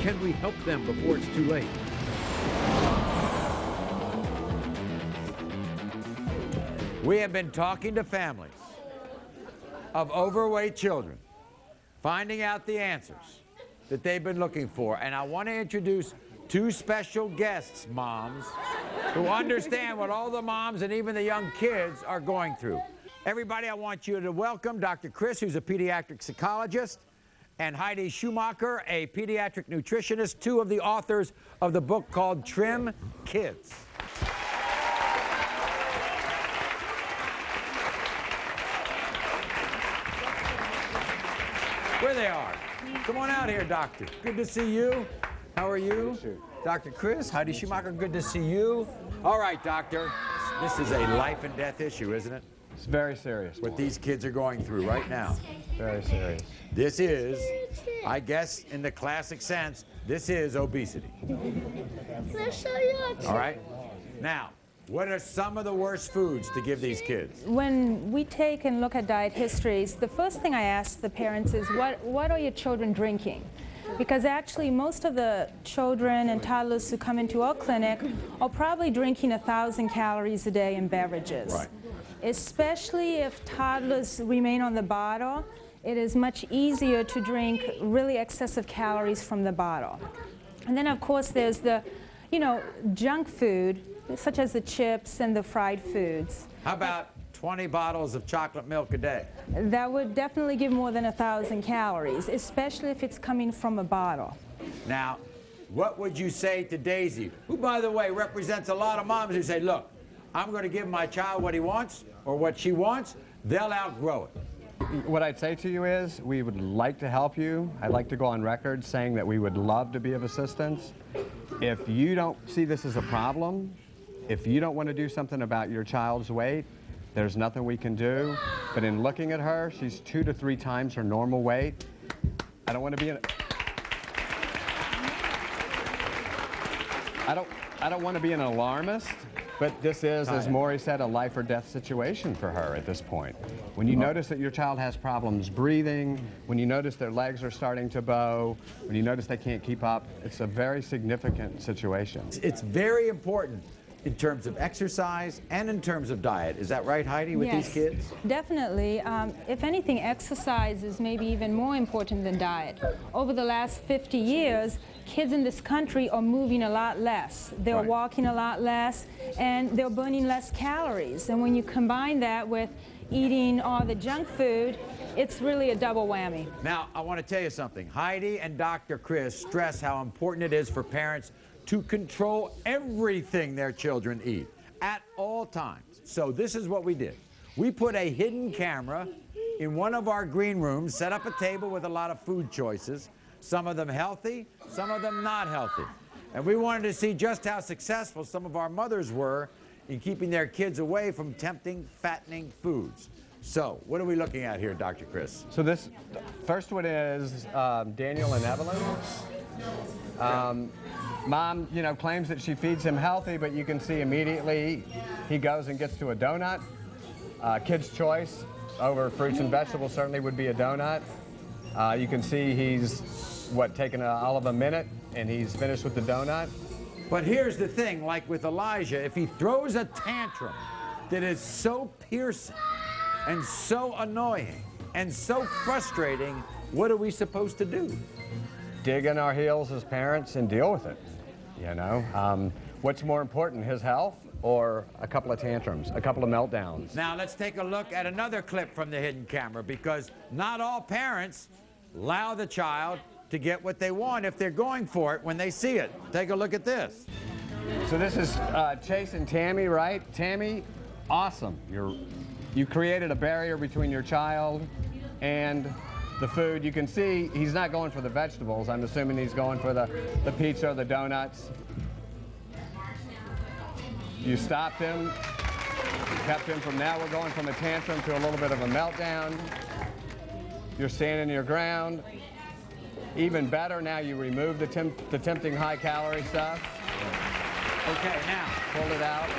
can we help them before it's too late? We have been talking to families of overweight children, finding out the answers that they've been looking for. And I want to introduce two special guests, moms, who understand what all the moms and even the young kids are going through. Everybody, I want you to welcome Dr. Chris, who's a pediatric psychologist, and Heidi Schumacher, a pediatric nutritionist, two of the authors of the book called Trim Kids. Where they are. Come on out here, doctor. Good to see you. How are you? Dr. Chris, Heidi Schumacher, good to see you. All right, doctor. This is a life and death issue, isn't it? It's very serious. What these kids are going through right now. Very serious. This is, I guess, in the classic sense, this is obesity. All right? Now, what are some of the worst foods to give these kids? When we take and look at diet histories, the first thing I ask the parents is, what are your children drinking? Because actually most of the children and toddlers who come into our clinic are probably drinking 1,000 calories a day in beverages. Right. Especially if toddlers remain on the bottle, it is much easier to drink really excessive calories from the bottle. And then of course there's the, junk food, such as the chips and the fried foods. How about 20 bottles of chocolate milk a day? That would definitely give more than 1,000 calories, especially if it's coming from a bottle. Now, what would you say to Daisy, who, by the way, represents a lot of moms who say, look, I'm going to give my child what he wants or what she wants, they'll outgrow it. What I'd say to you is we would like to help you. I'd like to go on record saying that we would love to be of assistance. If you don't see this as a problem, if you don't want to do something about your child's weight, there's nothing we can do. But in looking at her, she's 2 to 3 times her normal weight. I don't want to be an I don't want to be an alarmist, but this is, as Maury said, a life or death situation for her at this point. When you notice that your child has problems breathing, when you notice their legs are starting to bow, when you notice they can't keep up, it's a very significant situation. It's very important in terms of exercise and in terms of diet. Is that right, Heidi, with these kids? Definitely. If anything, exercise is maybe even more important than diet. Over the last 50 years, kids in this country are moving a lot less. They're walking a lot less, and they're burning less calories. And when you combine that with eating all the junk food, it's really a double whammy. Now, I want to tell you something. Heidi and Dr. Chris stress how important it is for parents to control everything their children eat at all times. So this is what we did. We put a hidden camera in one of our green rooms, set up a table with a lot of food choices, some of them healthy, some of them not healthy. And we wanted to see just how successful some of our mothers were in keeping their kids away from tempting, fattening foods. So, what are we looking at here, Dr. Chris? So this first one is Daniel and Evelyn. Mom, claims that she feeds him healthy, but you can see immediately he goes and gets to a donut. Kid's choice over fruits and vegetables certainly would be a donut. You can see he's, taken all of a minute, and he's finished with the donut. But here's the thing, like with Elijah, if he throws a tantrum that is so piercing and so annoying and so frustrating, what are we supposed to do? Dig in our heels as parents and deal with it. What's more important, his health or a couple of tantrums, a couple of meltdowns? Now let's take a look at another clip from the hidden camera, because not all parents allow the child to get what they want if they're going for it when they see it. Take a look at this. So this is Chase and Tammy, right? Tammy, awesome. You created a barrier between your child and the food. You can see he's not going for the vegetables. I'm assuming he's going for the pizza or the donuts. You stopped him, you kept him from now. We're going from a tantrum to a little bit of a meltdown. You're standing your ground. Even better, now you remove the tempting high-calorie stuff. Okay, now. Pulled it out.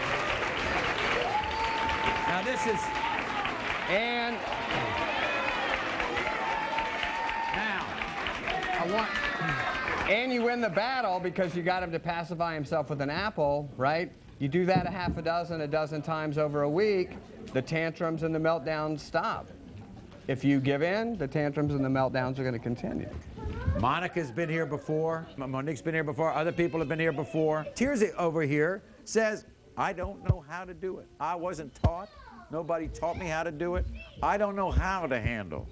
Now this is... And... Now, And you win the battle because you got him to pacify himself with an apple, right? You do that a dozen times over a week, the tantrums and the meltdowns stop. If you give in, the tantrums and the meltdowns are going to continue. Monica's been here before. Monique's been here before. Other people have been here before. Tirzah over here says, I don't know how to do it. I wasn't taught. Nobody taught me how to do it. I don't know how to handle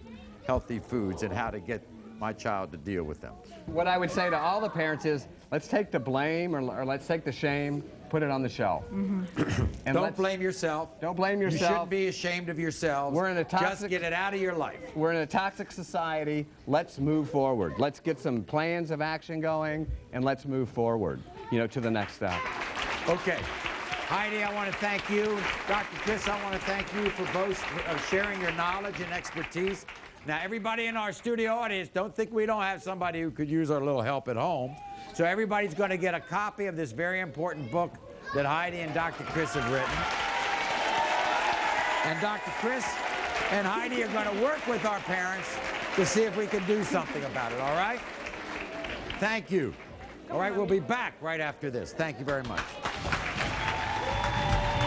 healthy foods and how to get my child to deal with them. What I would say to all the parents is, let's take the blame or let's take the shame, put it on the shelf. And Don't blame yourself. Don't blame yourself. You shouldn't be ashamed of yourselves. We're in a toxic, just get it out of your life. We're in a toxic society. Let's move forward. Let's get some plans of action going, and let's move forward, to the next step. Okay. Heidi, I want to thank you. Dr. Chris, I want to thank you for both sharing your knowledge and expertise. Now, everybody in our studio audience, don't think we don't have somebody who could use our little help at home. So everybody's going to get a copy of this very important book that Heidi and Dr. Chris have written. And Dr. Chris and Heidi are going to work with our parents to see if we can do something about it, all right? Thank you. All right, we'll be back right after this. Thank you very much.